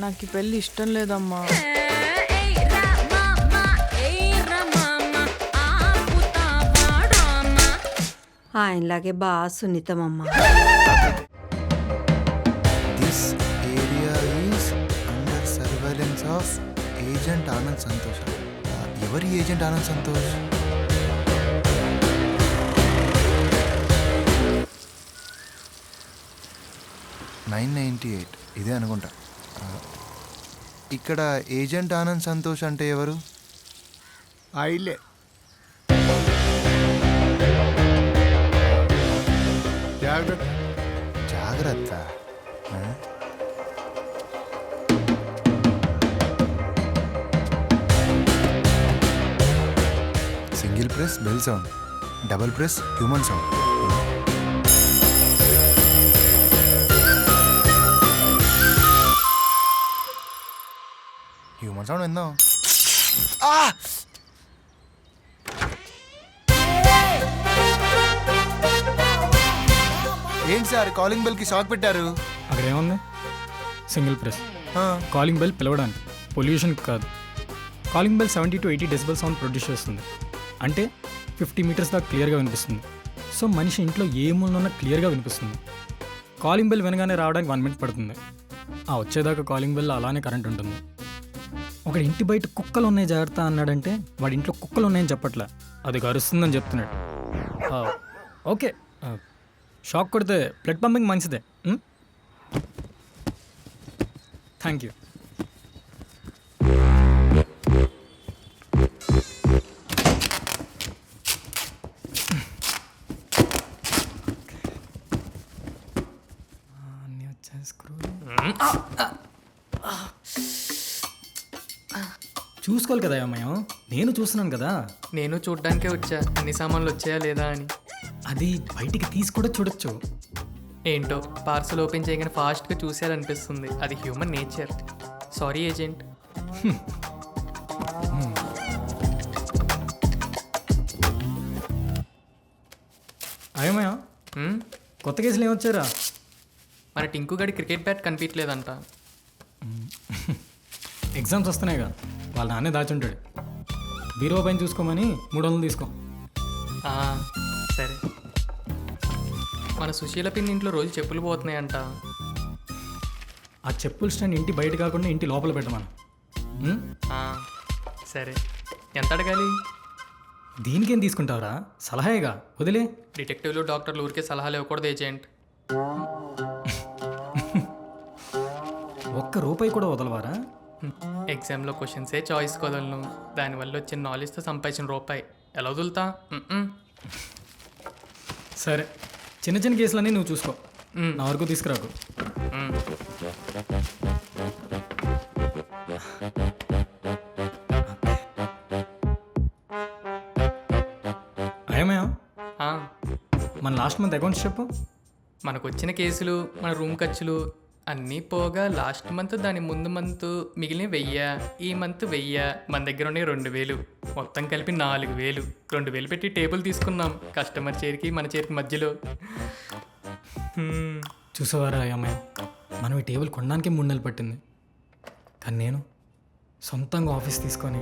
నాకు ఈ పెళ్ళి ఇష్టం లేదమ్మా. ఆయనలాగే బాగా సున్నితమమ్మా. This area is under surveillance of agent Anand Santosh. ఎవరి ఏజెంట్ ఆనంద్ సంతోష్? $998 ఇదే అనుకుంటా. ఇక్కడ ఏజెంట్ ఆనంద్ సంతోష్ అంటే ఎవరు? ఆయిలే. జాగ్రత్త. జాగ్రత్త. Single press bell sound, double press human sound. Human sound విందాం. ఏంటి సార్ కాలింగ్ బెల్ కి షాక్ పెట్టారు? అక్కడ ఏముంది? Single press. కాలింగ్ బెల్ పిలవడానికి, పొల్యూషన్కి కాదు. Calling bell 70 to 80 decibel sound produce చేస్తుంది. అంటే 50 మీటర్స్ దాకా క్లియర్గా వినిపిస్తుంది. సో మనిషి ఇంట్లో ఏ మూలనున్నా క్లియర్గా వినిపిస్తుంది. కాలింగ్ బెల్ వినగానే రావడానికి 1 minute పడుతుంది. ఆ వచ్చేదాకా కాలింగ్ బెల్ అలానే కరెంట్ ఉంటుంది. ఒకటి ఇంటి బయట కుక్కలు ఉన్నాయి జాగ్రత్త అన్నాడంటే వాడి ఇంట్లో కుక్కలు ఉన్నాయని చెప్పట్లే, అది కరుస్తుందని చెప్తున్నాడు. ఓకే, షాక్ కొడితే బ్లడ్ పంపింగ్ మంచిదే. Thank you. చూసుకోవాలి కదా అమ్మాయి, నేను చూస్తున్నాను కదా. నేను చూడ్డానికే వచ్చా, అన్ని సామాన్లు వచ్చాయా లేదా అని. అది బయటికి తీసి కూడా చూడొచ్చు. ఏంటో పార్సల్ ఓపెన్ చేయగానే ఫాస్ట్గా చూసేయాలనిపిస్తుంది. అది హ్యూమన్ నేచర్. Sorry agent. అయ్యమ్మయ్య, కొత్త కేసులు ఏమొచ్చారా? మన టింకు గడి క్రికెట్ బ్యాట్ కనిపించలేదంట. ఎగ్జామ్స్ వస్తున్నాయిగా, వాళ్ళ నాన్నే దాచుంటాడు. బీరో పైన చూసుకోమని 300 తీసుకో. సరే. మన సుశీల పిన్ని ఇంట్లో రోజు చెప్పులు పోతున్నాయంట. ఆ చెప్పుల స్టాండ్ ఇంటి బయట కాకుండా ఇంటి లోపల పెట్టమను. సరే. ఎంత అడగాలి? దీనికేం తీసుకుంటావురా, సలహాయేగా, వదిలే. డిటెక్టివ్లు డాక్టర్లు ఊరికే సలహాలు ఇవ్వకూడదు ఏజెంట్. ₹1 కూడా వదలవారా? ఎగ్జామ్లో క్వశ్చన్సే చాయిస్ వదలను. దానివల్ల వచ్చిన నాలెడ్జ్తో సంపాదించిన రూపాయి ఎలా వదులుతా? సరే, చిన్న చిన్న కేసులన్నీ నువ్వు చూసుకో, నా వరకు తీసుకురాకు. అయ్యమయ్య, మన లాస్ట్ మంత్ అకౌంట్స్ చెప్పు. మనకు వచ్చిన కేసులు, మన రూమ్ ఖర్చులు అన్నీ పోగా లాస్ట్ మంత్, దాని ముందు మంత్ మిగిలిన 1000, ఈ మంత్ 1000, మన దగ్గర ఉన్నాయి 2000, మొత్తం కలిపి 4000. 2000 పెట్టి టేబుల్ తీసుకున్నాం, కస్టమర్ చేరికి మన చేరికి మధ్యలో. చూసేవారా అమ్మాయి, మనం ఈ టేబుల్ కొనడానికి 3 నెలలు పట్టింది. కానీ నేను సొంతంగా ఆఫీస్ తీసుకొని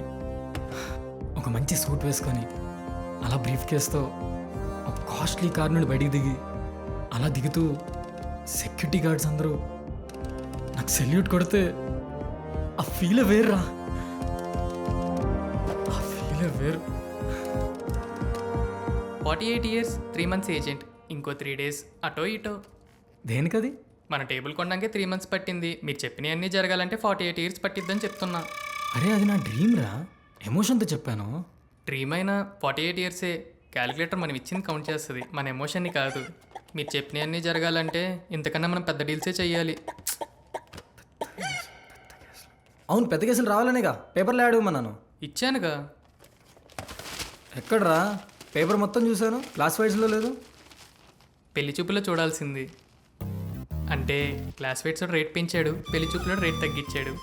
ఒక మంచి సూట్ వేసుకొని అలా బ్రీఫ్ కేస్తో ఒక కాస్ట్లీ కార్ నుండి బయటికి దిగి అలా దిగుతూ సెక్యూరిటీ గార్డ్స్ అందరూ నాకు సెల్యూట్ కొడితే ఆ ఫీలే వేర్రా, ఆ ఫీలే వేరు. 48 years 3 months ఏజెంట్. ఇంకో 3 days అటో ఇటో. దేనికది? మన టేబుల్ కొనడానికి 3 months పట్టింది. మీరు చెప్పినవి అన్నీ జరగాలంటే 48 years పట్టిద్దని చెప్తున్నా. అరే అది నా డ్రీమ్ రా, ఎమోషన్తో చెప్పాను. డ్రీమ్ అయినా 48 yearsే. క్యాలిక్యులేటర్ మనం ఇచ్చింది కౌంట్ చేస్తుంది, మన ఎమోషన్ని కాదు. మీరు చెప్పినవి అన్నీ జరగాలంటే ఇంతకన్నా మనం పెద్ద డీల్సే చెయ్యాలి. అవును, పెద్ద కేసులు రావాలనేగా పేపర్లో యాడ్ ఇవ్వమన్నాను. ఇచ్చానుగా. ఎక్కడ్రా? పేపర్ మొత్తం చూశాను, క్లాసిఫైడ్స్లో లేదు. పెళ్లి చూపులో చూడాల్సింది. అంటే క్లాస్మేట్స్ రేట్ పెంచాడు, పెళ్లి చూపులో రేట్ తగ్గించాడు.